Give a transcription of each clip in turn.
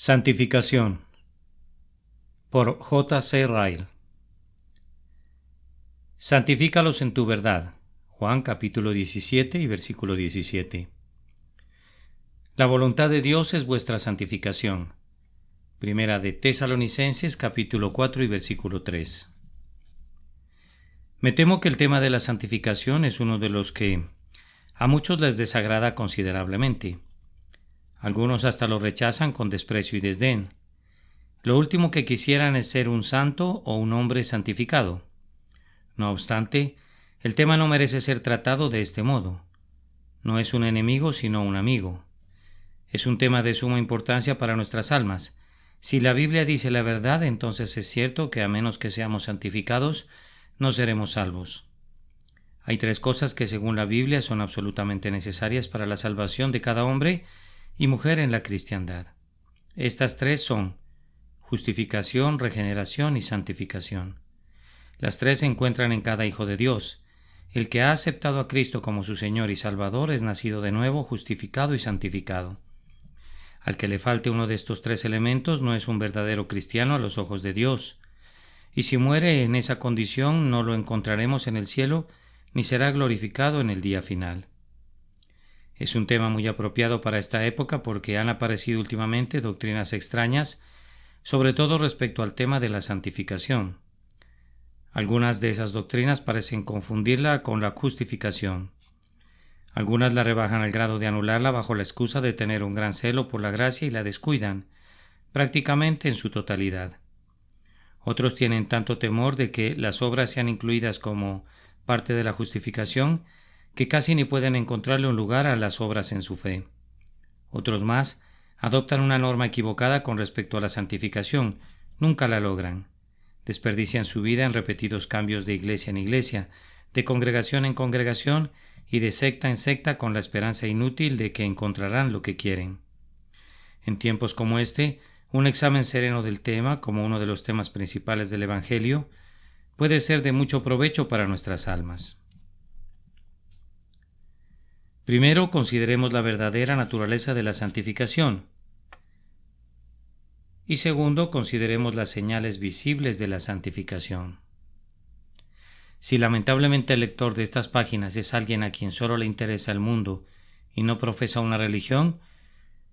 Santificación por J. C. Ryle. Santifícalos en tu verdad. Juan capítulo 17 y versículo 17. La voluntad de Dios es vuestra santificación. Primera de Tesalonicenses capítulo 4 y versículo 3. Me temo que el tema de la santificación es uno de los que a muchos les desagrada considerablemente. Algunos hasta lo rechazan con desprecio y desdén. Lo último que quisieran es ser un santo o un hombre santificado. No obstante, el tema no merece ser tratado de este modo. No es un enemigo, sino un amigo. Es un tema de suma importancia para nuestras almas. Si la Biblia dice la verdad, entonces es cierto que a menos que seamos santificados, no seremos salvos. Hay tres cosas que según la Biblia son absolutamente necesarias para la salvación de cada hombre y mujer en la cristiandad. Estas tres son justificación, regeneración y santificación. Las tres se encuentran en cada hijo de Dios. El que ha aceptado a Cristo como su Señor y Salvador es nacido de nuevo, justificado y santificado. Al que le falte uno de estos tres elementos no es un verdadero cristiano a los ojos de Dios. Y si muere en esa condición no lo encontraremos en el cielo ni será glorificado en el día final. Es un tema muy apropiado para esta época porque han aparecido últimamente doctrinas extrañas, sobre todo respecto al tema de la santificación. Algunas de esas doctrinas parecen confundirla con la justificación. Algunas la rebajan al grado de anularla bajo la excusa de tener un gran celo por la gracia y la descuidan, prácticamente en su totalidad. Otros tienen tanto temor de que las obras sean incluidas como parte de la justificación que casi ni pueden encontrarle un lugar a las obras en su fe. Otros más adoptan una norma equivocada con respecto a la santificación, nunca la logran. Desperdician su vida en repetidos cambios de iglesia en iglesia, de congregación en congregación y de secta en secta con la esperanza inútil de que encontrarán lo que quieren. En tiempos como este, un examen sereno del tema, como uno de los temas principales del Evangelio, puede ser de mucho provecho para nuestras almas. Primero, consideremos la verdadera naturaleza de la santificación. Y segundo, consideremos las señales visibles de la santificación. Si lamentablemente el lector de estas páginas es alguien a quien solo le interesa el mundo y no profesa una religión,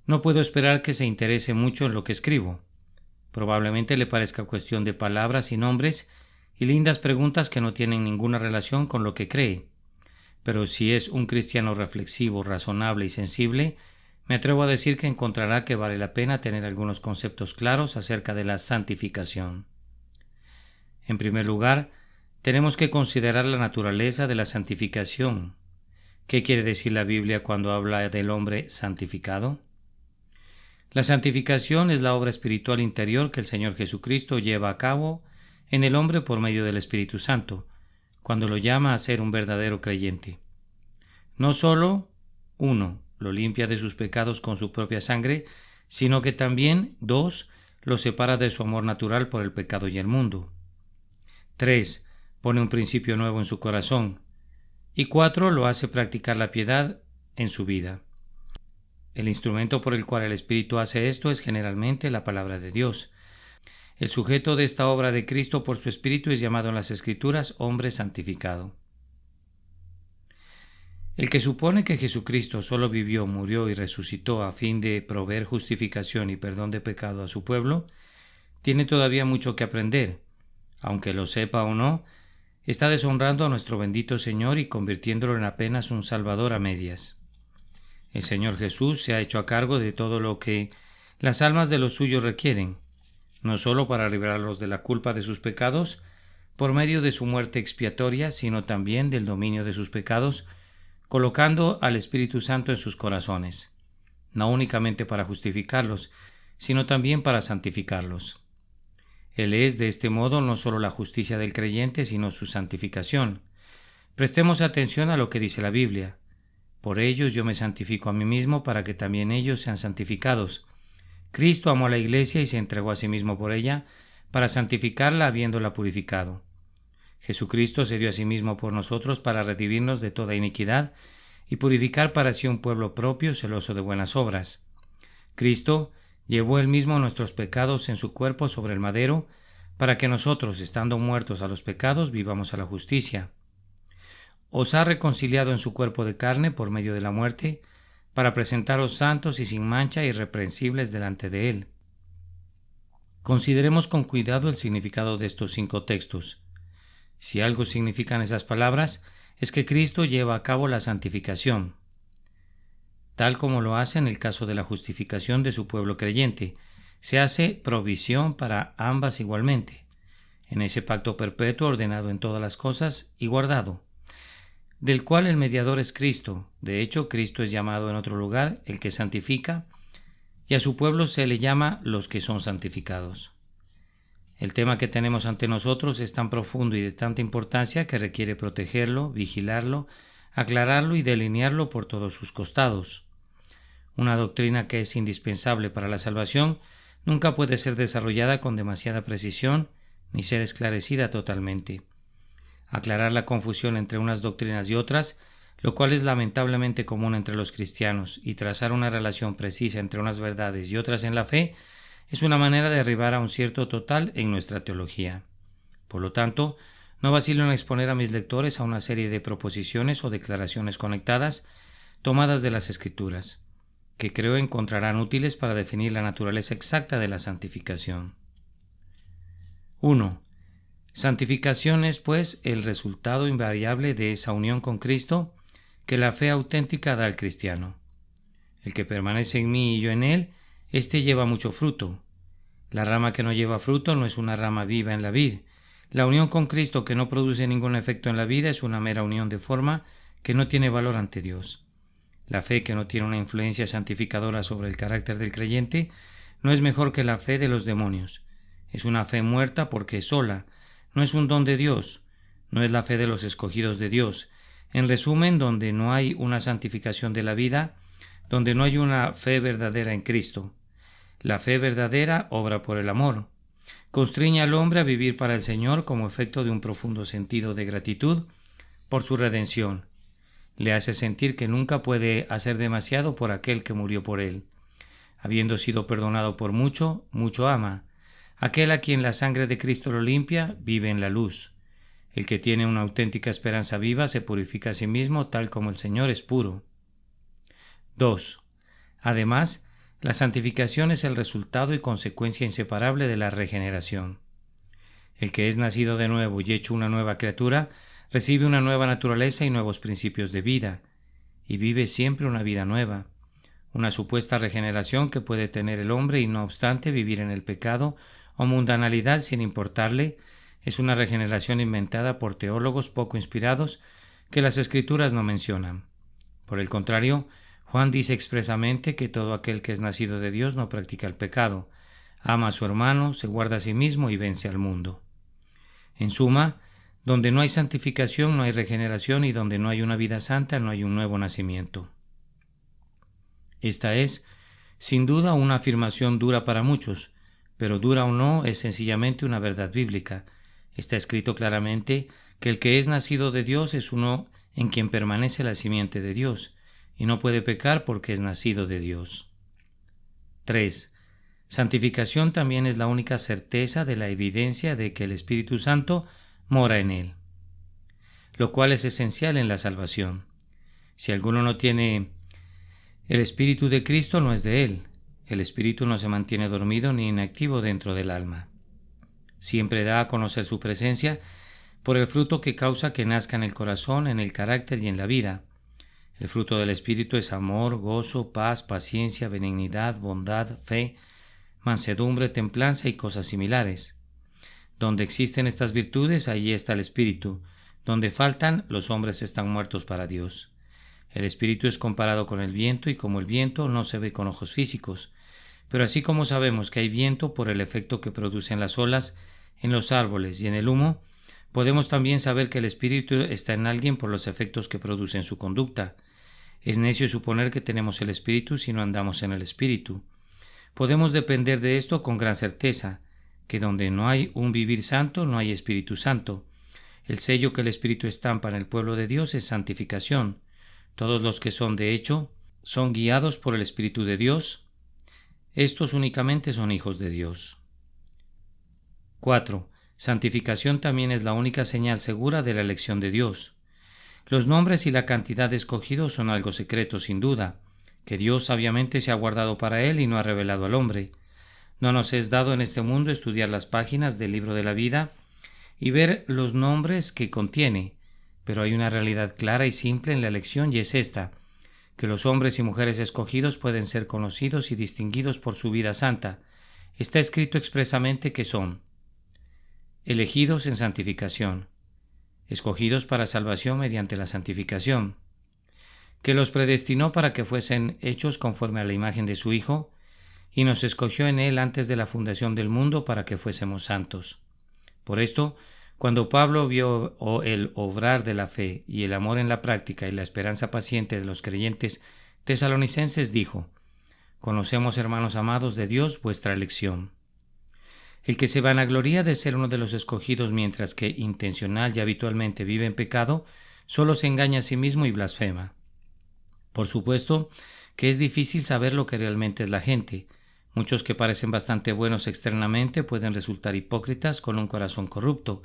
no puedo esperar que se interese mucho en lo que escribo. Probablemente le parezca cuestión de palabras y nombres y lindas preguntas que no tienen ninguna relación con lo que cree. Pero si es un cristiano reflexivo, razonable y sensible, me atrevo a decir que encontrará que vale la pena tener algunos conceptos claros acerca de la santificación. En primer lugar, tenemos que considerar la naturaleza de la santificación. ¿Qué quiere decir la Biblia cuando habla del hombre santificado? La santificación es la obra espiritual interior que el Señor Jesucristo lleva a cabo en el hombre por medio del Espíritu Santo, cuando lo llama a ser un verdadero creyente. No solo, 1, lo limpia de sus pecados con su propia sangre, sino que también, 2, lo separa de su amor natural por el pecado y el mundo. 3, pone un principio nuevo en su corazón. Y 4, lo hace practicar la piedad en su vida. El instrumento por el cual el Espíritu hace esto es generalmente la palabra de Dios. El sujeto de esta obra de Cristo por su Espíritu es llamado en las Escrituras hombre santificado. El que supone que Jesucristo solo vivió, murió y resucitó a fin de proveer justificación y perdón de pecado a su pueblo, tiene todavía mucho que aprender. Aunque lo sepa o no, está deshonrando a nuestro bendito Señor y convirtiéndolo en apenas un Salvador a medias. El Señor Jesús se ha hecho a cargo de todo lo que las almas de los suyos requieren, no solo para librarlos de la culpa de sus pecados, por medio de su muerte expiatoria, sino también del dominio de sus pecados, colocando al Espíritu Santo en sus corazones, no únicamente para justificarlos, sino también para santificarlos. Él es, de este modo, no solo la justicia del creyente, sino su santificación. Prestemos atención a lo que dice la Biblia. Por ellos yo me santifico a mí mismo para que también ellos sean santificados. Cristo amó a la Iglesia y se entregó a sí mismo por ella, para santificarla habiéndola purificado. Jesucristo se dio a sí mismo por nosotros para redimirnos de toda iniquidad y purificar para sí un pueblo propio celoso de buenas obras. Cristo, Llevó él mismo nuestros pecados en su cuerpo sobre el madero, para que nosotros, estando muertos a los pecados, vivamos a la justicia. Os ha reconciliado en su cuerpo de carne por medio de la muerte, para presentaros santos y sin mancha e irreprensibles delante de él. Consideremos con cuidado el significado de estos 5 textos. Si algo significan esas palabras, es que Cristo lleva a cabo la santificación, tal como lo hace en el caso de la justificación de su pueblo creyente. Se hace provisión para ambas igualmente, en ese pacto perpetuo ordenado en todas las cosas y guardado, del cual el mediador es Cristo. De hecho, Cristo es llamado en otro lugar el que santifica, y a su pueblo se le llama los que son santificados. El tema que tenemos ante nosotros es tan profundo y de tanta importancia que requiere protegerlo, vigilarlo, aclararlo y delinearlo por todos sus costados. Una doctrina que es indispensable para la salvación nunca puede ser desarrollada con demasiada precisión ni ser esclarecida totalmente. Aclarar la confusión entre unas doctrinas y otras, lo cual es lamentablemente común entre los cristianos, y trazar una relación precisa entre unas verdades y otras en la fe, es una manera de arribar a un cierto total en nuestra teología. Por lo tanto, no vacilo en exponer a mis lectores a una serie de proposiciones o declaraciones conectadas, tomadas de las Escrituras, que creo encontrarán útiles para definir la naturaleza exacta de la santificación. 1. Santificación es, pues, el resultado invariable de esa unión con Cristo que la fe auténtica da al cristiano. El que permanece en mí y yo en él, éste lleva mucho fruto. La rama que no lleva fruto no es una rama viva en la vid. La unión con Cristo que no produce ningún efecto en la vida es una mera unión de forma que no tiene valor ante Dios. La fe que no tiene una influencia santificadora sobre el carácter del creyente no es mejor que la fe de los demonios. Es una fe muerta porque es sola, no es un don de Dios, no es la fe de los escogidos de Dios. En resumen, donde no hay una santificación de la vida, donde no hay una fe verdadera en Cristo. La fe verdadera obra por el amor. Constriñe al hombre a vivir para el Señor como efecto de un profundo sentido de gratitud por su redención. Le hace sentir que nunca puede hacer demasiado por aquel que murió por él. Habiendo sido perdonado por mucho, mucho ama. Aquel a quien la sangre de Cristo lo limpia, vive en la luz. El que tiene una auténtica esperanza viva se purifica a sí mismo tal como el Señor es puro. 2. Además, la santificación es el resultado y consecuencia inseparable de la regeneración. El que es nacido de nuevo y hecho una nueva criatura, recibe una nueva naturaleza y nuevos principios de vida, y vive siempre una vida nueva. Una supuesta regeneración que puede tener el hombre y no obstante vivir en el pecado o mundanalidad sin importarle, es una regeneración inventada por teólogos poco inspirados que las Escrituras no mencionan. Por el contrario, Juan dice expresamente que todo aquel que es nacido de Dios no practica el pecado, ama a su hermano, se guarda a sí mismo y vence al mundo. En suma, donde no hay santificación no hay regeneración, y donde no hay una vida santa no hay un nuevo nacimiento. Esta es, sin duda, una afirmación dura para muchos, pero dura o no es sencillamente una verdad bíblica. Está escrito claramente que el que es nacido de Dios es uno en quien permanece la simiente de Dios, y no puede pecar porque es nacido de Dios. 3. Santificación también es la única certeza de la evidencia de que el Espíritu Santo mora en él, lo cual es esencial en la salvación. Si alguno no tiene el Espíritu de Cristo, no es de él. El Espíritu no se mantiene dormido ni inactivo dentro del alma. Siempre da a conocer su presencia por el fruto que causa que nazca en el corazón, en el carácter y en la vida. El fruto del Espíritu es amor, gozo, paz, paciencia, benignidad, bondad, fe, mansedumbre, templanza y cosas similares. Donde existen estas virtudes, allí está el Espíritu. Donde faltan, los hombres están muertos para Dios. El Espíritu es comparado con el viento, y como el viento no se ve con ojos físicos. Pero así como sabemos que hay viento por el efecto que producen las olas en los árboles y en el humo, podemos también saber que el Espíritu está en alguien por los efectos que produce en su conducta. Es necio suponer que tenemos el Espíritu si no andamos en el Espíritu. Podemos depender de esto con gran certeza, que donde no hay un vivir santo, no hay Espíritu Santo. El sello que el Espíritu estampa en el pueblo de Dios es santificación. Todos los que son de hecho son guiados por el Espíritu de Dios. Estos únicamente son hijos de Dios. 4. Santificación también es la única señal segura de la elección de Dios. Los nombres y la cantidad de escogidos son algo secreto, sin duda, que Dios sabiamente se ha guardado para él y no ha revelado al hombre. No nos es dado en este mundo estudiar las páginas del libro de la vida y ver los nombres que contiene, pero hay una realidad clara y simple en la elección, y es esta: que los hombres y mujeres escogidos pueden ser conocidos y distinguidos por su vida santa. Está escrito expresamente que son elegidos en santificación, escogidos para salvación mediante la santificación, que los predestinó para que fuesen hechos conforme a la imagen de su Hijo, y nos escogió en él antes de la fundación del mundo para que fuésemos santos. Por esto, cuando Pablo vio el obrar de la fe y el amor en la práctica y la esperanza paciente de los creyentes tesalonicenses, dijo: «Conocemos, hermanos amados de Dios, vuestra elección». El que se vanagloria de ser uno de los escogidos mientras que intencional y habitualmente vive en pecado, solo se engaña a sí mismo y blasfema. Por supuesto que es difícil saber lo que realmente es la gente. Muchos que parecen bastante buenos externamente pueden resultar hipócritas con un corazón corrupto,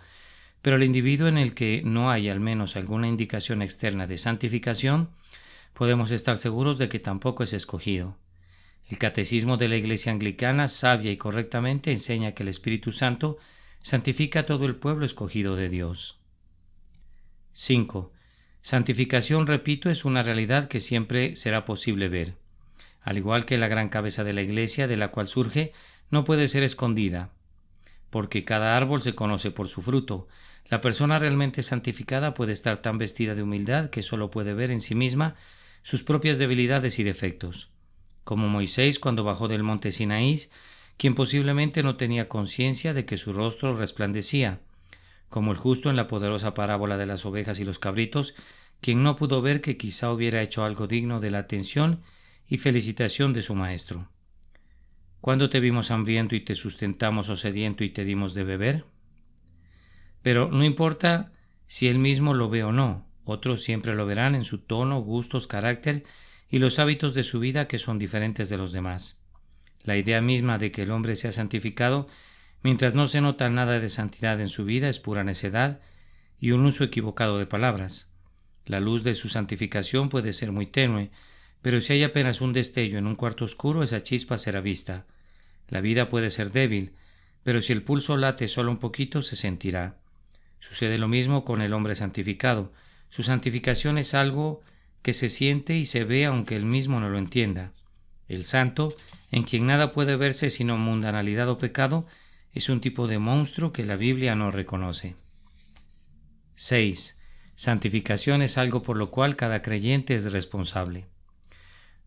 pero el individuo en el que no hay al menos alguna indicación externa de santificación, podemos estar seguros de que tampoco es escogido. El Catecismo de la Iglesia Anglicana, sabia y correctamente, enseña que el Espíritu Santo santifica a todo el pueblo escogido de Dios. 5. Santificación, repito, es una realidad que siempre será posible ver. Al igual que la gran cabeza de la Iglesia de la cual surge, no puede ser escondida, porque cada árbol se conoce por su fruto. La persona realmente santificada puede estar tan vestida de humildad que solo puede ver en sí misma sus propias debilidades y defectos. Como Moisés cuando bajó del monte Sinaí, quien posiblemente no tenía conciencia de que su rostro resplandecía, como el justo en la poderosa parábola de las ovejas y los cabritos, quien no pudo ver que quizá hubiera hecho algo digno de la atención y felicitación de su maestro. ¿Cuándo te vimos hambriento y te sustentamos, o sediento y te dimos de beber? Pero no importa si él mismo lo ve o no, otros siempre lo verán en su tono, gustos, carácter y los hábitos de su vida, que son diferentes de los demás. La idea misma de que el hombre sea santificado mientras no se nota nada de santidad en su vida es pura necedad y un uso equivocado de palabras. La luz de su santificación puede ser muy tenue, pero si hay apenas un destello en un cuarto oscuro, esa chispa será vista. La vida puede ser débil, pero si el pulso late solo un poquito, se sentirá. Sucede lo mismo con el hombre santificado. Su santificación es algo que se siente y se ve aunque él mismo no lo entienda. El santo, en quien nada puede verse sino mundanalidad o pecado, es un tipo de monstruo que la Biblia no reconoce. 6. Santificación es algo por lo cual cada creyente es responsable.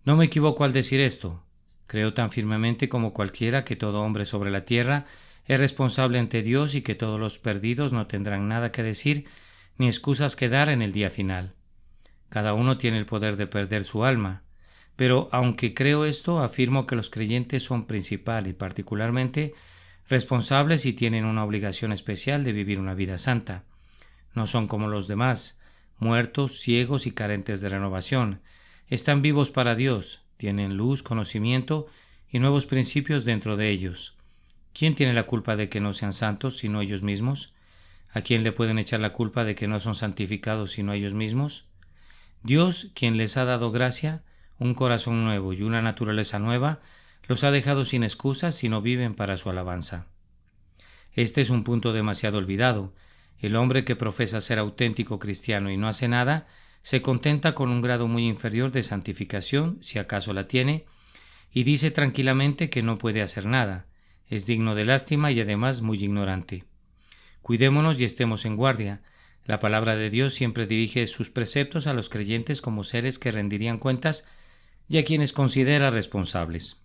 No me equivoco al decir esto. Creo tan firmemente como cualquiera que todo hombre sobre la tierra es responsable ante Dios y que todos los perdidos no tendrán nada que decir ni excusas que dar en el día final. Cada uno tiene el poder de perder su alma, pero aunque creo esto, afirmo que los creyentes son principal y particularmente responsables y tienen una obligación especial de vivir una vida santa. No son como los demás, muertos, ciegos y carentes de renovación. Están vivos para Dios, tienen luz, conocimiento y nuevos principios dentro de ellos. ¿Quién tiene la culpa de que no sean santos sino ellos mismos? ¿A quién le pueden echar la culpa de que no son santificados sino ellos mismos? Dios, quien les ha dado gracia, un corazón nuevo y una naturaleza nueva, los ha dejado sin excusas si no viven para su alabanza. Este es un punto demasiado olvidado. El hombre que profesa ser auténtico cristiano y no hace nada, se contenta con un grado muy inferior de santificación, si acaso la tiene, y dice tranquilamente que no puede hacer nada. Es digno de lástima y además muy ignorante. Cuidémonos y estemos en guardia. La palabra de Dios siempre dirige sus preceptos a los creyentes como seres que rendirían cuentas y a quienes considera responsables.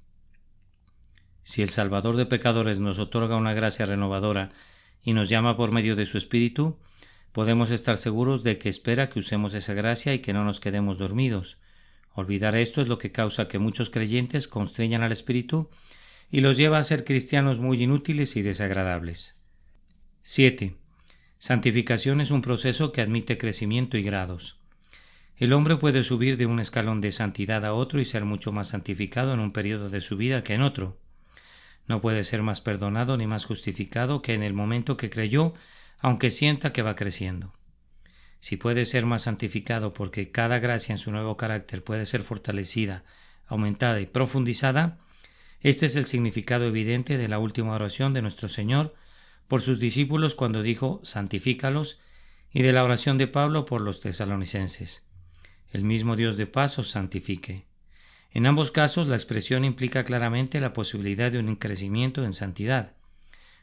Si el Salvador de pecadores nos otorga una gracia renovadora y nos llama por medio de su Espíritu, podemos estar seguros de que espera que usemos esa gracia y que no nos quedemos dormidos. Olvidar esto es lo que causa que muchos creyentes constreñan al Espíritu y los lleva a ser cristianos muy inútiles y desagradables. 7. Santificación es un proceso que admite crecimiento y grados. El hombre puede subir de un escalón de santidad a otro y ser mucho más santificado en un periodo de su vida que en otro. No puede ser más perdonado ni más justificado que en el momento que creyó, aunque sienta que va creciendo. Si puede ser más santificado porque cada gracia en su nuevo carácter puede ser fortalecida, aumentada y profundizada, este es el significado evidente de la última oración de nuestro Señor por sus discípulos cuando dijo «santifícalos» y de la oración de Pablo por los tesalonicenses. El mismo Dios de paz os santifique. En ambos casos la expresión implica claramente la posibilidad de un crecimiento en santidad.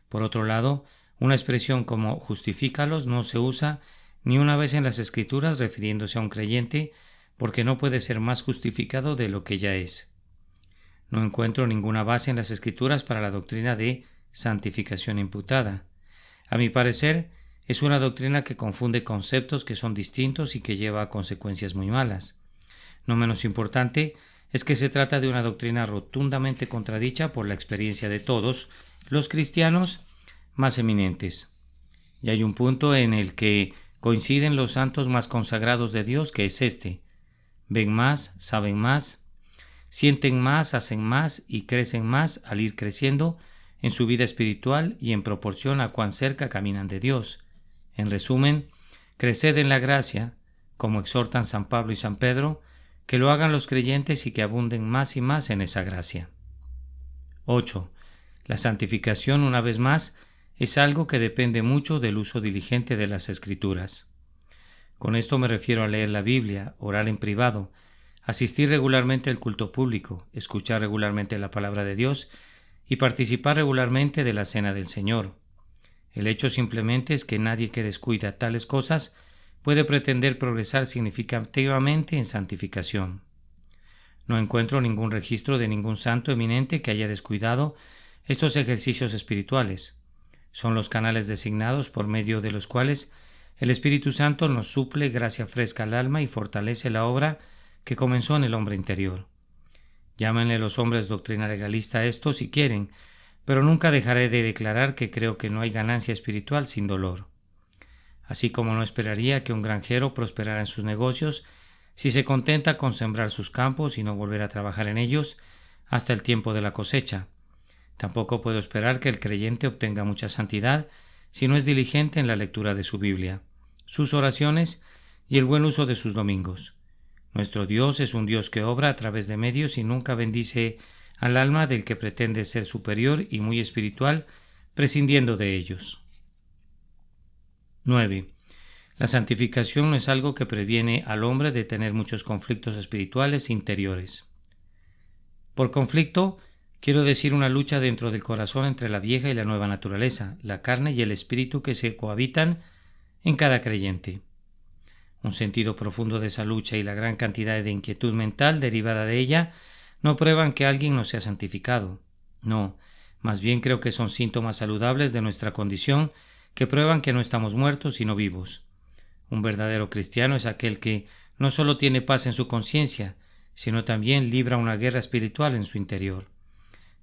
Por otro lado, una expresión como justifícalos no se usa ni una vez en las Escrituras refiriéndose a un creyente porque no puede ser más justificado de lo que ya es. No encuentro ninguna base en las Escrituras para la doctrina de santificación imputada. A mi parecer, es una doctrina que confunde conceptos que son distintos y que lleva a consecuencias muy malas. No menos importante es que se trata de una doctrina rotundamente contradicha por la experiencia de todos los cristianos más eminentes. Y hay un punto en el que coinciden los santos más consagrados de Dios, que es este: ven más, saben más, sienten más, hacen más y crecen más al ir creciendo en su vida espiritual y en proporción a cuán cerca caminan de Dios. En resumen, creced en la gracia, como exhortan San Pablo y San Pedro, que lo hagan los creyentes y que abunden más y más en esa gracia. 8. La santificación, una vez más, es algo que depende mucho del uso diligente de las Escrituras. Con esto me refiero a leer la Biblia, orar en privado, asistir regularmente al culto público, escuchar regularmente la palabra de Dios y participar regularmente de la cena del Señor. El hecho simplemente es que nadie que descuida tales cosas puede pretender progresar significativamente en santificación. No encuentro ningún registro de ningún santo eminente que haya descuidado estos ejercicios espirituales. Son los canales designados por medio de los cuales el Espíritu Santo nos suple gracia fresca al alma y fortalece la obra que comenzó en el hombre interior. Llámenle los hombres doctrina legalista a esto si quieren, pero nunca dejaré de declarar que creo que no hay ganancia espiritual sin dolor. Así como no esperaría que un granjero prosperara en sus negocios si se contenta con sembrar sus campos y no volver a trabajar en ellos hasta el tiempo de la cosecha. Tampoco puedo esperar que el creyente obtenga mucha santidad si no es diligente en la lectura de su Biblia, sus oraciones y el buen uso de sus domingos. Nuestro Dios es un Dios que obra a través de medios y nunca bendice al alma del que pretende ser superior y muy espiritual, prescindiendo de ellos. 9. La santificación no es algo que previene al hombre de tener muchos conflictos espirituales interiores. Por conflicto, quiero decir una lucha dentro del corazón entre la vieja y la nueva naturaleza, la carne y el espíritu que se cohabitan en cada creyente. Un sentido profundo de esa lucha y la gran cantidad de inquietud mental derivada de ella no prueban que alguien no sea santificado. No, más bien creo que son síntomas saludables de nuestra condición que prueban que no estamos muertos sino vivos. Un verdadero cristiano es aquel que no solo tiene paz en su conciencia, sino también libra una guerra espiritual en su interior.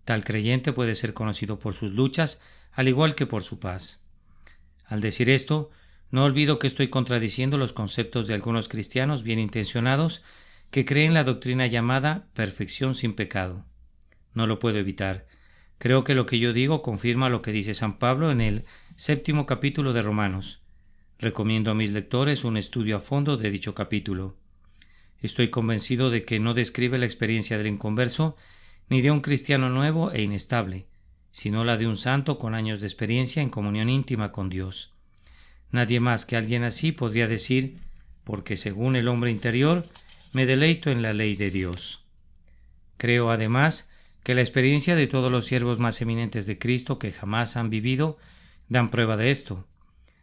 Tal creyente puede ser conocido por sus luchas, al igual que por su paz. Al decir esto, no olvido que estoy contradiciendo los conceptos de algunos cristianos bien intencionados que creen la doctrina llamada perfección sin pecado. No lo puedo evitar. Creo que lo que yo digo confirma lo que dice San Pablo en el 7º capítulo de Romanos. Recomiendo a mis lectores un estudio a fondo de dicho capítulo. Estoy convencido de que no describe la experiencia del inconverso ni de un cristiano nuevo e inestable, sino la de un santo con años de experiencia en comunión íntima con Dios. Nadie más que alguien así podría decir, porque según el hombre interior, me deleito en la ley de Dios. Creo, además, que la experiencia de todos los siervos más eminentes de Cristo que jamás han vivido dan prueba de esto.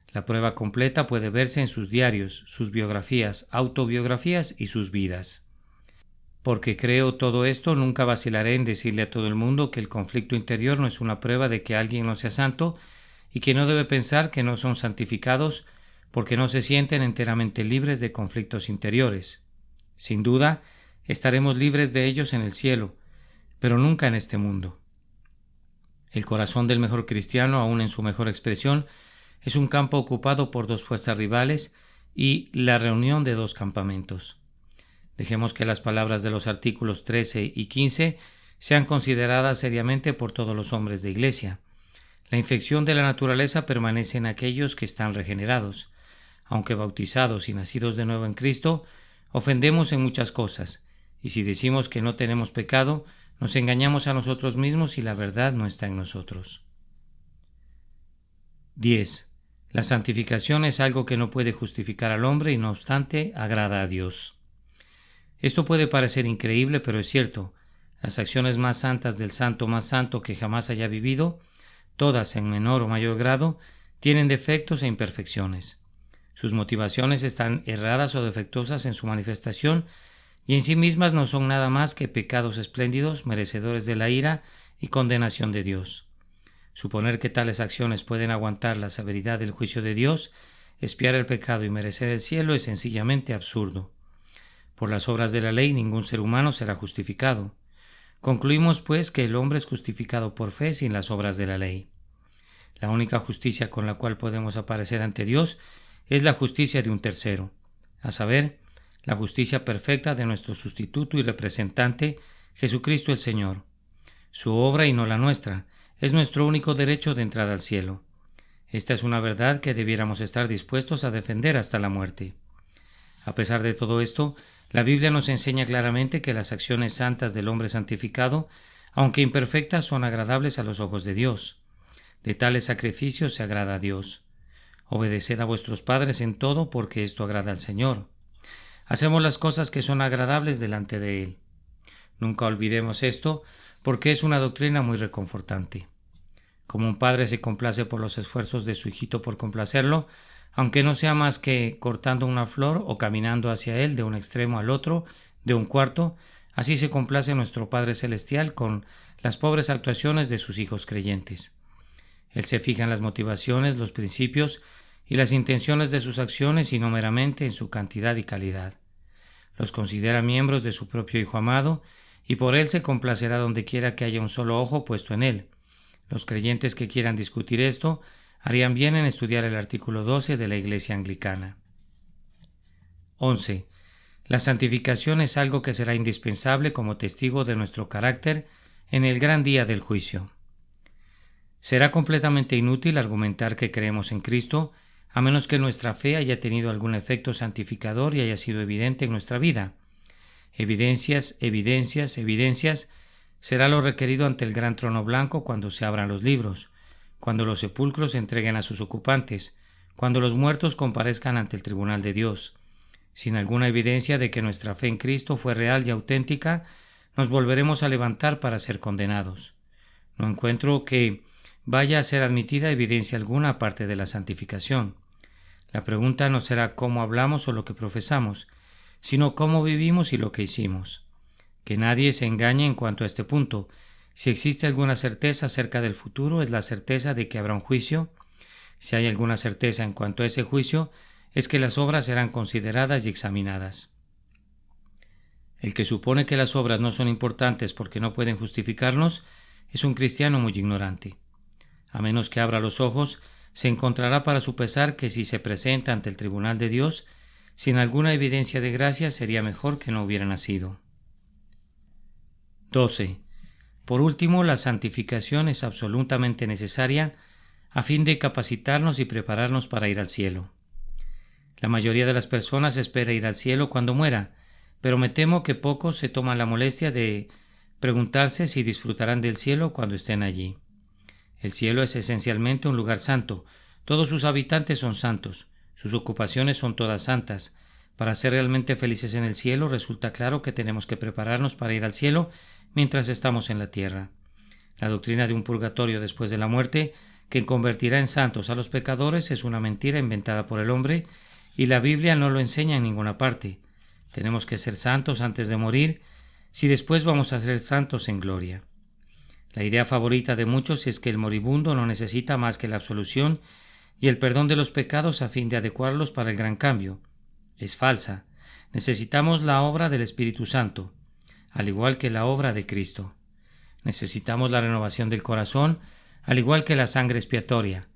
La prueba completa puede verse en sus diarios, sus biografías, autobiografías y sus vidas. Porque creo todo esto, nunca vacilaré en decirle a todo el mundo que el conflicto interior no es una prueba de que alguien no sea santo y que no debe pensar que no son santificados porque no se sienten enteramente libres de conflictos interiores. Sin duda, estaremos libres de ellos en el cielo, pero nunca en este mundo. El corazón del mejor cristiano, aun en su mejor expresión, es un campo ocupado por dos fuerzas rivales y la reunión de dos campamentos. Dejemos que las palabras de los artículos 13 y 15 sean consideradas seriamente por todos los hombres de Iglesia. La infección de la naturaleza permanece en aquellos que están regenerados. Aunque bautizados y nacidos de nuevo en Cristo, ofendemos en muchas cosas, y si decimos que no tenemos pecado, nos engañamos a nosotros mismos y la verdad no está en nosotros. 10. La santificación es algo que no puede justificar al hombre y no obstante agrada a Dios. Esto puede parecer increíble, pero es cierto. Las acciones más santas del santo más santo que jamás haya vivido, todas en menor o mayor grado, tienen defectos e imperfecciones. Sus motivaciones están erradas o defectuosas en su manifestación y en sí mismas no son nada más que pecados espléndidos, merecedores de la ira y condenación de Dios. Suponer que tales acciones pueden aguantar la severidad del juicio de Dios, expiar el pecado y merecer el cielo es sencillamente absurdo. Por las obras de la ley ningún ser humano será justificado. Concluimos, pues, que el hombre es justificado por fe sin las obras de la ley. La única justicia con la cual podemos aparecer ante Dios es la justicia de un tercero, a saber, la justicia perfecta de nuestro sustituto y representante, Jesucristo el Señor. Su obra y no la nuestra es nuestro único derecho de entrada al cielo. Esta es una verdad que debiéramos estar dispuestos a defender hasta la muerte. A pesar de todo esto, la Biblia nos enseña claramente que las acciones santas del hombre santificado, aunque imperfectas, son agradables a los ojos de Dios. De tales sacrificios se agrada a Dios. Obedeced a vuestros padres en todo, porque esto agrada al Señor. Hacemos las cosas que son agradables delante de Él. Nunca olvidemos esto, porque es una doctrina muy reconfortante. Como un padre se complace por los esfuerzos de su hijito por complacerlo, aunque no sea más que cortando una flor o caminando hacia él de un extremo al otro de un cuarto, así se complace nuestro Padre Celestial con las pobres actuaciones de sus hijos creyentes. Él se fija en las motivaciones, los principios y las intenciones de sus acciones y no meramente en su cantidad y calidad. Los considera miembros de su propio Hijo amado y por él se complacerá donde quiera que haya un solo ojo puesto en él. Los creyentes que quieran discutir esto harían bien en estudiar el artículo 12 de la Iglesia Anglicana. 11. La santificación es algo que será indispensable como testigo de nuestro carácter en el gran día del juicio. Será completamente inútil argumentar que creemos en Cristo a menos que nuestra fe haya tenido algún efecto santificador y haya sido evidente en nuestra vida. Evidencias será lo requerido ante el gran trono blanco cuando se abran los libros, cuando los sepulcros se entreguen a sus ocupantes, cuando los muertos comparezcan ante el tribunal de Dios. Sin alguna evidencia de que nuestra fe en Cristo fue real y auténtica, nos volveremos a levantar para ser condenados. No encuentro que vaya a ser admitida evidencia alguna aparte de la santificación. La pregunta no será cómo hablamos o lo que profesamos, sino cómo vivimos y lo que hicimos. Que nadie se engañe en cuanto a este punto. Si existe alguna certeza acerca del futuro, es la certeza de que habrá un juicio. Si hay alguna certeza en cuanto a ese juicio, es que las obras serán consideradas y examinadas. El que supone que las obras no son importantes porque no pueden justificarnos, es un cristiano muy ignorante. A menos que abra los ojos, se encontrará para su pesar que si se presenta ante el tribunal de Dios, sin alguna evidencia de gracia, sería mejor que no hubiera nacido. 12. Por último, la santificación es absolutamente necesaria a fin de capacitarnos y prepararnos para ir al cielo. La mayoría de las personas espera ir al cielo cuando muera, pero me temo que pocos se toman la molestia de preguntarse si disfrutarán del cielo cuando estén allí. El cielo es esencialmente un lugar santo, todos sus habitantes son santos, sus ocupaciones son todas santas. Para ser realmente felices en el cielo resulta claro que tenemos que prepararnos para ir al cielo mientras estamos en la tierra. La doctrina de un purgatorio después de la muerte, que convertirá en santos a los pecadores, es una mentira inventada por el hombre y la Biblia no lo enseña en ninguna parte. Tenemos que ser santos antes de morir, si después vamos a ser santos en gloria. La idea favorita de muchos es que el moribundo no necesita más que la absolución y el perdón de los pecados a fin de adecuarlos para el gran cambio. Es falsa. Necesitamos la obra del Espíritu Santo, al igual que la obra de Cristo. Necesitamos la renovación del corazón, al igual que la sangre expiatoria.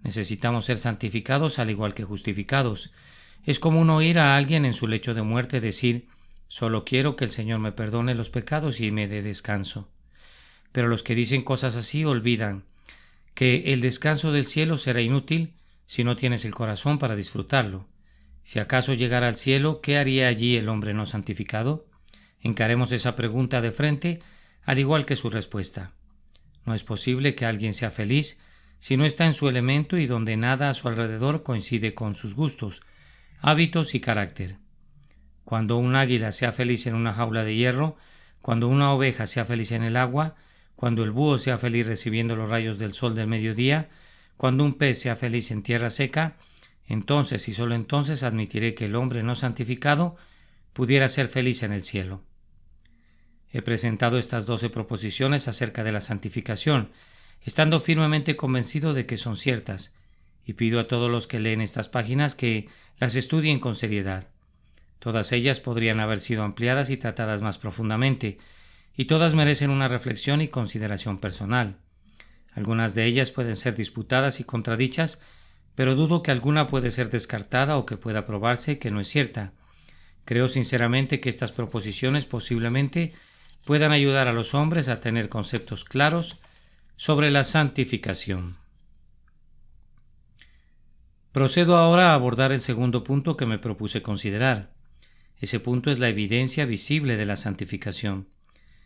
Necesitamos ser santificados, al igual que justificados. Es común oír a alguien en su lecho de muerte decir: Solo quiero que el Señor me perdone los pecados y me dé descanso. Pero los que dicen cosas así olvidan que el descanso del cielo será inútil si no tienes el corazón para disfrutarlo. Si acaso llegara al cielo, ¿qué haría allí el hombre no santificado? Encaremos esa pregunta de frente, al igual que su respuesta. No es posible que alguien sea feliz si no está en su elemento y donde nada a su alrededor coincide con sus gustos, hábitos y carácter. Cuando un águila sea feliz en una jaula de hierro, cuando una oveja sea feliz en el agua, cuando el búho sea feliz recibiendo los rayos del sol del mediodía, cuando un pez sea feliz en tierra seca, entonces y solo entonces admitiré que el hombre no santificado pudiera ser feliz en el cielo. He presentado estas 12 proposiciones acerca de la santificación, estando firmemente convencido de que son ciertas, y pido a todos los que leen estas páginas que las estudien con seriedad. Todas ellas podrían haber sido ampliadas y tratadas más profundamente, y todas merecen una reflexión y consideración personal. Algunas de ellas pueden ser disputadas y contradichas, pero dudo que alguna puede ser descartada o que pueda probarse que no es cierta. Creo sinceramente que estas proposiciones posiblemente puedan ayudar a los hombres a tener conceptos claros sobre la santificación. Procedo ahora a abordar el segundo punto que me propuse considerar. Ese punto es la evidencia visible de la santificación.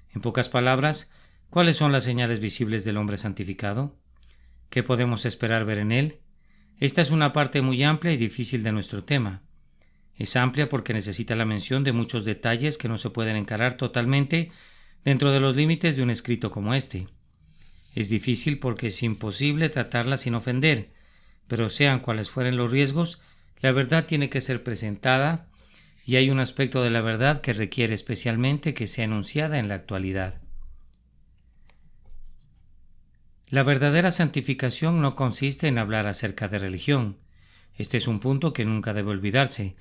En pocas palabras, ¿cuáles son las señales visibles del hombre santificado? ¿Qué podemos esperar ver en él? Esta es una parte muy amplia y difícil de nuestro tema. Es amplia porque necesita la mención de muchos detalles que no se pueden encarar totalmente dentro de los límites de un escrito como este. Es difícil porque es imposible tratarla sin ofender, pero sean cuales fueren los riesgos, la verdad tiene que ser presentada y hay un aspecto de la verdad que requiere especialmente que sea enunciada en la actualidad. La verdadera santificación no consiste en hablar acerca de religión. Este es un punto que nunca debe olvidarse.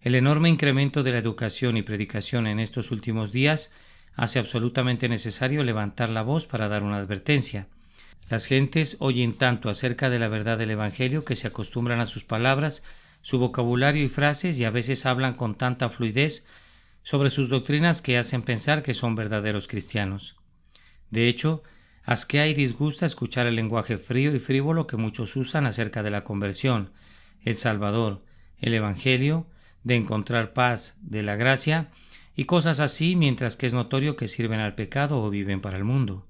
El enorme incremento de la educación y predicación en estos últimos días hace absolutamente necesario levantar la voz para dar una advertencia. Las gentes oyen tanto acerca de la verdad del Evangelio que se acostumbran a sus palabras, su vocabulario y frases y a veces hablan con tanta fluidez sobre sus doctrinas que hacen pensar que son verdaderos cristianos. De hecho, asquea y disgusta escuchar el lenguaje frío y frívolo que muchos usan acerca de la conversión, el Salvador, el Evangelio, de encontrar paz, de la gracia y cosas así, mientras que es notorio que sirven al pecado o viven para el mundo.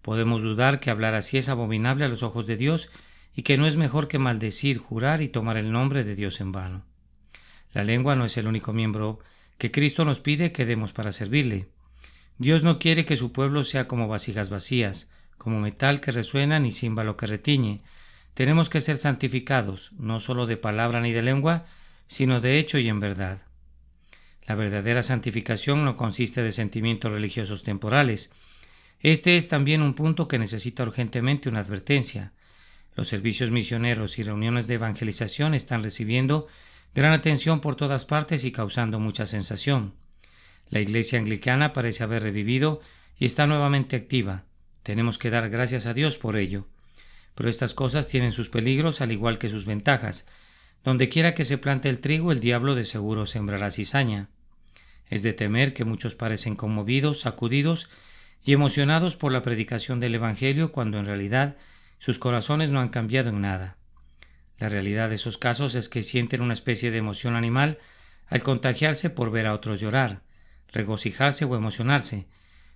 Podemos dudar que hablar así es abominable a los ojos de Dios y que no es mejor que maldecir, jurar y tomar el nombre de Dios en vano. La lengua no es el único miembro que Cristo nos pide que demos para servirle. Dios no quiere que su pueblo sea como vasijas vacías, como metal que resuena ni címbalo que retiñe. Tenemos que ser santificados, no solo de palabra ni de lengua, sino de hecho y en verdad. La verdadera santificación no consiste de sentimientos religiosos temporales. Este es también un punto que necesita urgentemente una advertencia. Los servicios misioneros y reuniones de evangelización están recibiendo gran atención por todas partes y causando mucha sensación. La Iglesia anglicana parece haber revivido y está nuevamente activa. Tenemos que dar gracias a Dios por ello. Pero estas cosas tienen sus peligros al igual que sus ventajas. Donde quiera que se plante el trigo, el diablo de seguro sembrará cizaña. Es de temer que muchos parecen conmovidos, sacudidos y emocionados por la predicación del Evangelio cuando en realidad sus corazones no han cambiado en nada. La realidad de esos casos es que sienten una especie de emoción animal al contagiarse por ver a otros llorar, regocijarse o emocionarse.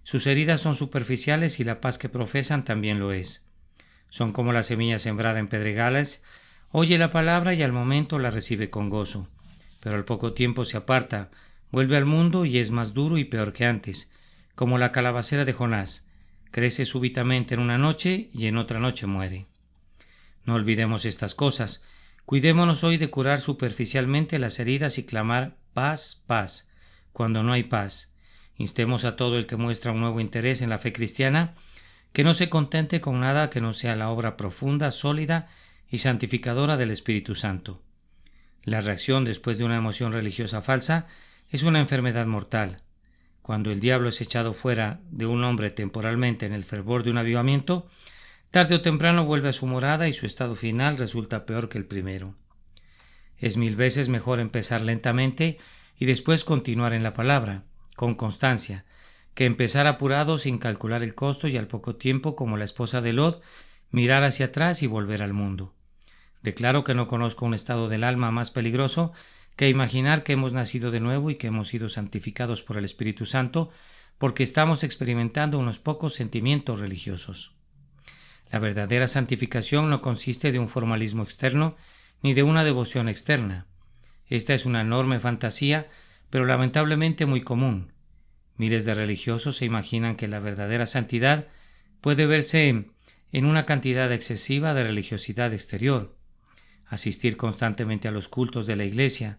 Sus heridas son superficiales y la paz que profesan también lo es. Son como la semilla sembrada en pedregales, oye la palabra y al momento la recibe con gozo, pero al poco tiempo se aparta, vuelve al mundo y es más duro y peor que antes, como la calabacera de Jonás. Crece súbitamente en una noche y en otra noche muere. No olvidemos estas cosas. Cuidémonos hoy de curar superficialmente las heridas y clamar paz, paz, cuando no hay paz. Instemos a todo el que muestra un nuevo interés en la fe cristiana que no se contente con nada que no sea la obra profunda, sólida y santificadora del Espíritu Santo. La reacción después de una emoción religiosa falsa es una enfermedad mortal. Cuando el diablo es echado fuera de un hombre temporalmente en el fervor de un avivamiento, tarde o temprano vuelve a su morada y su estado final resulta peor que el primero. Es 1000 veces mejor empezar lentamente y después continuar en la palabra, con constancia, que empezar apurado sin calcular el costo y al poco tiempo, como la esposa de Lot, mirar hacia atrás y volver al mundo. Declaro que no conozco un estado del alma más peligroso que imaginar que hemos nacido de nuevo y que hemos sido santificados por el Espíritu Santo porque estamos experimentando unos pocos sentimientos religiosos. La verdadera santificación no consiste de un formalismo externo ni de una devoción externa. Esta es una enorme fantasía, pero lamentablemente muy común. Miles de religiosos se imaginan que la verdadera santidad puede verse en una cantidad excesiva de religiosidad exterior, asistir constantemente a los cultos de la Iglesia,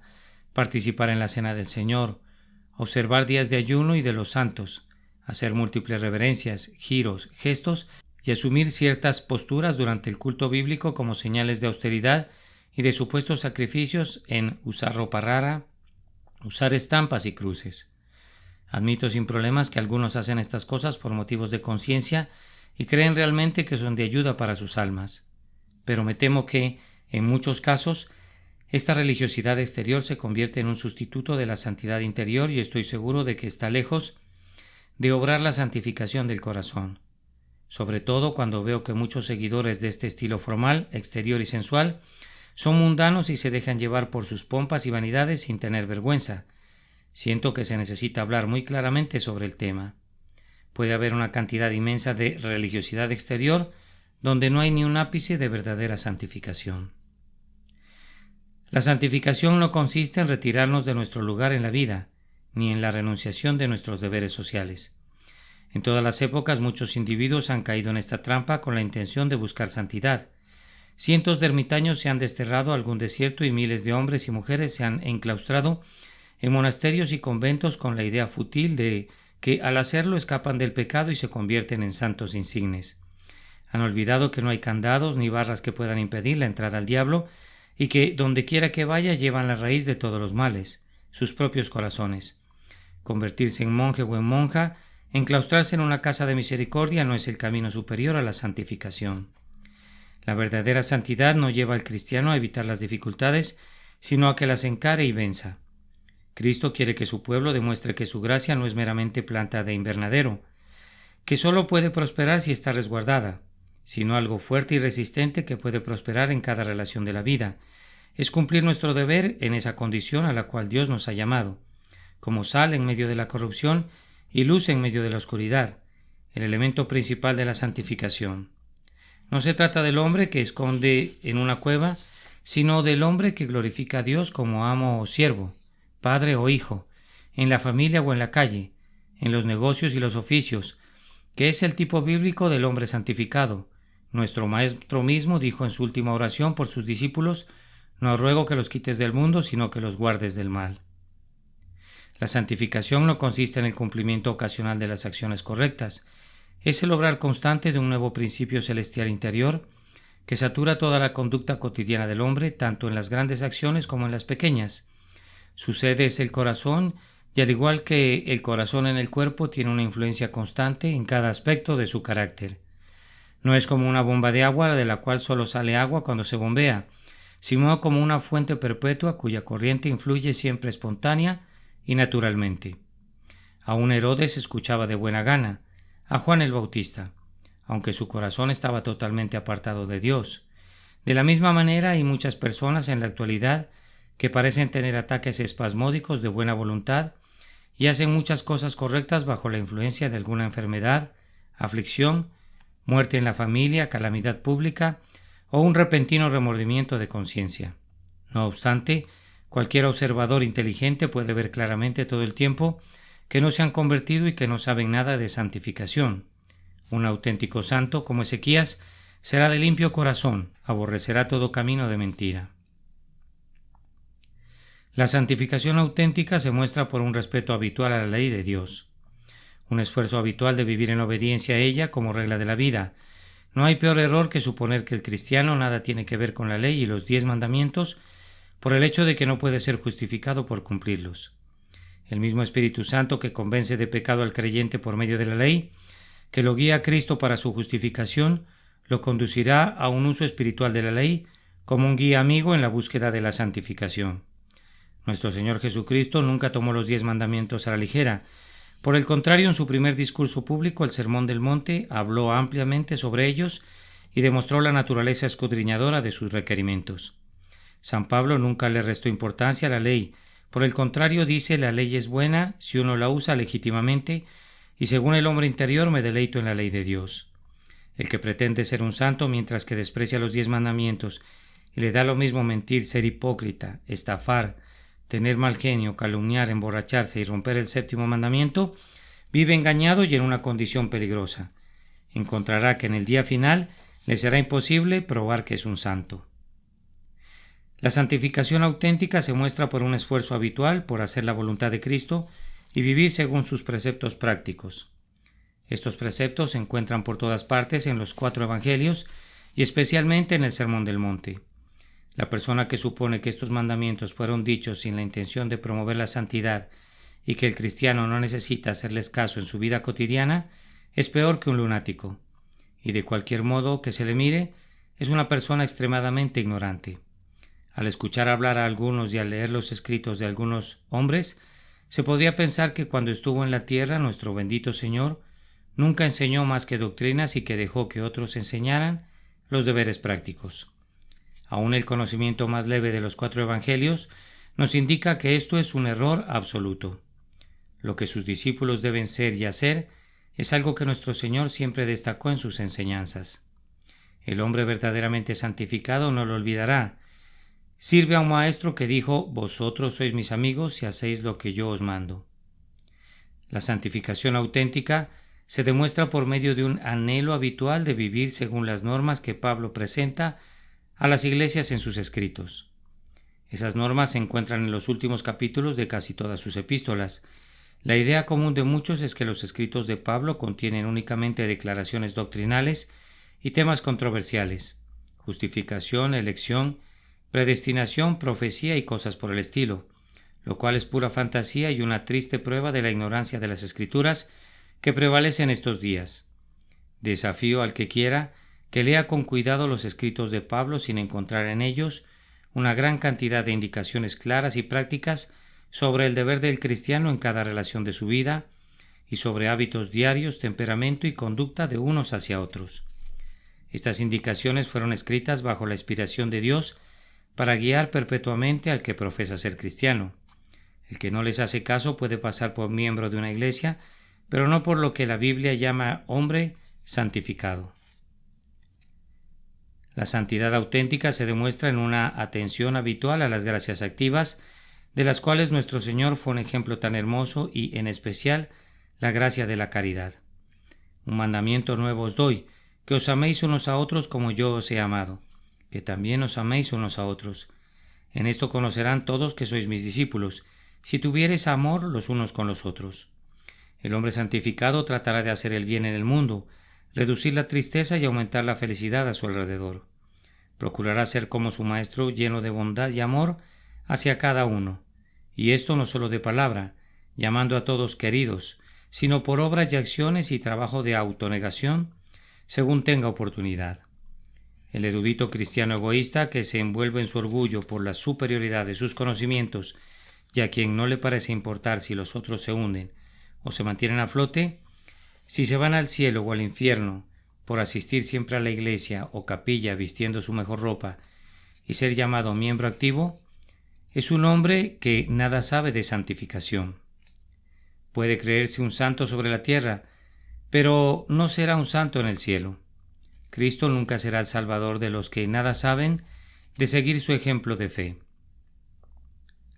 participar en la Cena del Señor, observar días de ayuno y de los santos, hacer múltiples reverencias, giros, gestos y asumir ciertas posturas durante el culto bíblico como señales de austeridad y de supuestos sacrificios en usar ropa rara, usar estampas y cruces. Admito sin problemas que algunos hacen estas cosas por motivos de conciencia y creen realmente que son de ayuda para sus almas. Pero me temo que, en muchos casos, esta religiosidad exterior se convierte en un sustituto de la santidad interior y estoy seguro de que está lejos de obrar la santificación del corazón. Sobre todo cuando veo que muchos seguidores de este estilo formal, exterior y sensual son mundanos y se dejan llevar por sus pompas y vanidades sin tener vergüenza. Siento que se necesita hablar muy claramente sobre el tema. Puede haber una cantidad inmensa de religiosidad exterior donde no hay ni un ápice de verdadera santificación. La santificación no consiste en retirarnos de nuestro lugar en la vida, ni en la renunciación de nuestros deberes sociales. En todas las épocas muchos individuos han caído en esta trampa con la intención de buscar santidad. Cientos de ermitaños se han desterrado a algún desierto y miles de hombres y mujeres se han enclaustrado en monasterios y conventos con la idea fútil de que al hacerlo escapan del pecado y se convierten en santos insignes. Han olvidado que no hay candados ni barras que puedan impedir la entrada al diablo y que donde quiera que vaya llevan la raíz de todos los males, sus propios corazones. Convertirse en monje o en monja, enclaustrarse en una casa de misericordia no es el camino superior a la santificación. La verdadera santidad no lleva al cristiano a evitar las dificultades, sino a que las encare y venza. Cristo quiere que su pueblo demuestre que su gracia no es meramente planta de invernadero, que solo puede prosperar si está resguardada, sino algo fuerte y resistente que puede prosperar en cada relación de la vida. Es cumplir nuestro deber en esa condición a la cual Dios nos ha llamado, como sal en medio de la corrupción y luz en medio de la oscuridad, el elemento principal de la santificación. No se trata del hombre que esconde en una cueva, sino del hombre que glorifica a Dios como amo o siervo, padre o hijo, en la familia o en la calle, en los negocios y los oficios, que es el tipo bíblico del hombre santificado. Nuestro Maestro mismo dijo en su última oración por sus discípulos: «No ruego que los quites del mundo, sino que los guardes del mal». La santificación no consiste en el cumplimiento ocasional de las acciones correctas, es el obrar constante de un nuevo principio celestial interior que satura toda la conducta cotidiana del hombre, tanto en las grandes acciones como en las pequeñas. Su sede es el corazón, y al igual que el corazón en el cuerpo, tiene una influencia constante en cada aspecto de su carácter. No es como una bomba de agua de la cual solo sale agua cuando se bombea, sino como una fuente perpetua cuya corriente influye siempre espontánea y naturalmente. Aún Herodes escuchaba de buena gana a Juan el Bautista, aunque su corazón estaba totalmente apartado de Dios. De la misma manera hay muchas personas en la actualidad que parecen tener ataques espasmódicos de buena voluntad y hacen muchas cosas correctas bajo la influencia de alguna enfermedad, aflicción, muerte en la familia, calamidad pública o un repentino remordimiento de conciencia. No obstante, cualquier observador inteligente puede ver claramente todo el tiempo que no se han convertido y que no saben nada de santificación. Un auténtico santo como Ezequías será de limpio corazón, aborrecerá todo camino de mentira. La santificación auténtica se muestra por un respeto habitual a la ley de Dios, un esfuerzo habitual de vivir en obediencia a ella como regla de la vida. No hay peor error que suponer que el cristiano nada tiene que ver con la ley y los 10 mandamientos por el hecho de que no puede ser justificado por cumplirlos. El mismo Espíritu Santo que convence de pecado al creyente por medio de la ley, que lo guía a Cristo para su justificación, lo conducirá a un uso espiritual de la ley como un guía amigo en la búsqueda de la santificación. Nuestro Señor Jesucristo nunca tomó los 10 mandamientos a la ligera. Por el contrario, en su primer discurso público, el Sermón del Monte, habló ampliamente sobre ellos y demostró la naturaleza escudriñadora de sus requerimientos. San Pablo nunca le restó importancia a la ley. Por el contrario, dice: la ley es buena si uno la usa legítimamente, y según el hombre interior me deleito en la ley de Dios. El que pretende ser un santo mientras que desprecia los 10 mandamientos y le da lo mismo mentir, ser hipócrita, estafar, tener mal genio, calumniar, emborracharse y romper el 7º mandamiento, vive engañado y en una condición peligrosa. Encontrará que en el día final le será imposible probar que es un santo. La santificación auténtica se muestra por un esfuerzo habitual por hacer la voluntad de Cristo y vivir según sus preceptos prácticos. Estos preceptos se encuentran por todas partes en los 4 evangelios y especialmente en el Sermón del Monte. La persona que supone que estos mandamientos fueron dichos sin la intención de promover la santidad y que el cristiano no necesita hacerles caso en su vida cotidiana es peor que un lunático, y de cualquier modo que se le mire, es una persona extremadamente ignorante. Al escuchar hablar a algunos y al leer los escritos de algunos hombres, se podría pensar que cuando estuvo en la tierra nuestro bendito Señor nunca enseñó más que doctrinas y que dejó que otros enseñaran los deberes prácticos. Aún el conocimiento más leve de los 4 evangelios nos indica que esto es un error absoluto. Lo que sus discípulos deben ser y hacer es algo que nuestro Señor siempre destacó en sus enseñanzas. El hombre verdaderamente santificado no lo olvidará. Sirve a un maestro que dijo: vosotros sois mis amigos si hacéis lo que yo os mando. La santificación auténtica se demuestra por medio de un anhelo habitual de vivir según las normas que Pablo presenta a las iglesias en sus escritos. Esas normas se encuentran en los últimos capítulos de casi todas sus epístolas. La idea común de muchos es que los escritos de Pablo contienen únicamente declaraciones doctrinales y temas controversiales: justificación, elección, predestinación, profecía y cosas por el estilo, lo cual es pura fantasía y una triste prueba de la ignorancia de las Escrituras que prevalece en estos días. Desafío al que quiera que lea con cuidado los escritos de Pablo sin encontrar en ellos una gran cantidad de indicaciones claras y prácticas sobre el deber del cristiano en cada relación de su vida y sobre hábitos diarios, temperamento y conducta de unos hacia otros. Estas indicaciones fueron escritas bajo la inspiración de Dios para guiar perpetuamente al que profesa ser cristiano. El que no les hace caso puede pasar por miembro de una iglesia, pero no por lo que la Biblia llama hombre santificado. La santidad auténtica se demuestra en una atención habitual a las gracias activas, de las cuales nuestro Señor fue un ejemplo tan hermoso y, en especial, la gracia de la caridad. Un mandamiento nuevo os doy, que os améis unos a otros como yo os he amado, que también os améis unos a otros. En esto conocerán todos que sois mis discípulos, si tuviereis amor los unos con los otros. El hombre santificado tratará de hacer el bien en el mundo, reducir la tristeza y aumentar la felicidad a su alrededor. Procurará ser como su maestro, lleno de bondad y amor hacia cada uno, y esto no solo de palabra, llamando a todos queridos, sino por obras y acciones y trabajo de autonegación, según tenga oportunidad. El erudito cristiano egoísta que se envuelve en su orgullo por la superioridad de sus conocimientos y a quien no le parece importar si los otros se hunden o se mantienen a flote, si se van al cielo o al infierno por asistir siempre a la iglesia o capilla vistiendo su mejor ropa y ser llamado miembro activo, es un hombre que nada sabe de santificación. Puede creerse un santo sobre la tierra, pero no será un santo en el cielo. Cristo nunca será el Salvador de los que nada saben de seguir su ejemplo de fe.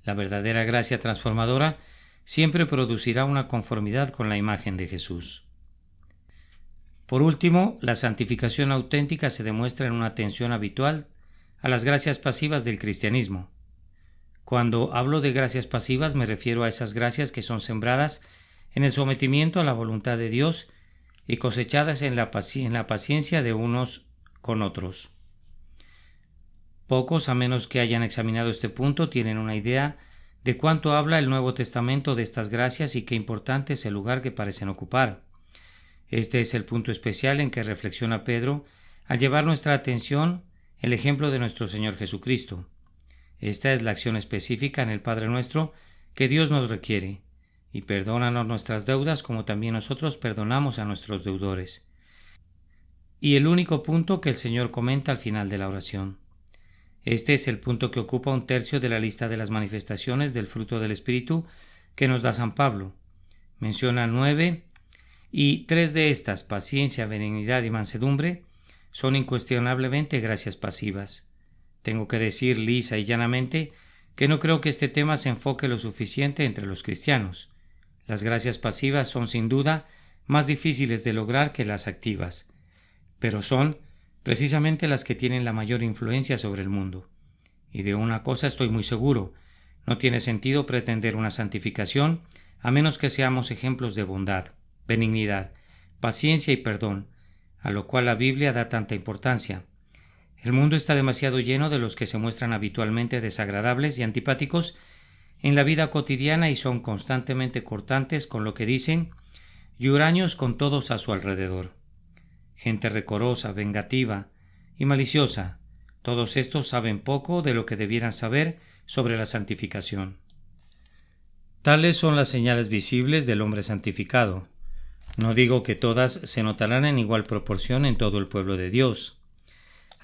La verdadera gracia transformadora siempre producirá una conformidad con la imagen de Jesús. Por último, la santificación auténtica se demuestra en una atención habitual a las gracias pasivas del cristianismo. Cuando hablo de gracias pasivas me refiero a esas gracias que son sembradas en el sometimiento a la voluntad de Dios y cosechadas en la paciencia de unos con otros. Pocos, a menos que hayan examinado este punto, tienen una idea de cuánto habla el Nuevo Testamento de estas gracias y qué importante es el lugar que parecen ocupar. Este es el punto especial en que reflexiona Pedro al llevar nuestra atención el ejemplo de nuestro Señor Jesucristo. Esta es la acción específica en el Padre Nuestro que Dios nos requiere. Y perdónanos nuestras deudas como también nosotros perdonamos a nuestros deudores. Y el único punto que el Señor comenta al final de la oración. Este es el punto que ocupa 1/3 de la lista de las manifestaciones del fruto del Espíritu que nos da San Pablo. Menciona 9 y 3 de estas, paciencia, benignidad y mansedumbre, son incuestionablemente gracias pasivas. Tengo que decir lisa y llanamente que no creo que este tema se enfoque lo suficiente entre los cristianos. Las gracias pasivas son sin duda más difíciles de lograr que las activas, pero son precisamente las que tienen la mayor influencia sobre el mundo. Y de una cosa estoy muy seguro: no tiene sentido pretender una santificación a menos que seamos ejemplos de bondad, benignidad, paciencia y perdón, a lo cual la Biblia da tanta importancia. El mundo está demasiado lleno de los que se muestran habitualmente desagradables y antipáticos en la vida cotidiana y son constantemente cortantes con lo que dicen y huraños con todos a su alrededor. Gente recorosa, vengativa y maliciosa, todos estos saben poco de lo que debieran saber sobre la santificación. Tales son las señales visibles del hombre santificado. No digo que todas se notarán en igual proporción en todo el pueblo de Dios.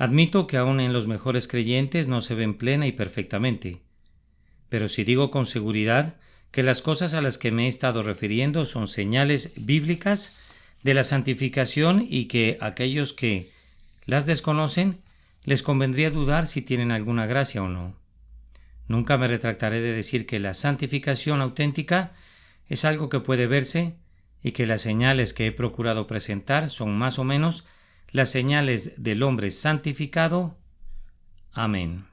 Admito que aún en los mejores creyentes no se ven plena y perfectamente. Pero si digo con seguridad que las cosas a las que me he estado refiriendo son señales bíblicas de la santificación y que aquellos que las desconocen les convendría dudar si tienen alguna gracia o no. Nunca me retractaré de decir que la santificación auténtica es algo que puede verse y que las señales que he procurado presentar son más o menos las señales del hombre santificado. Amén.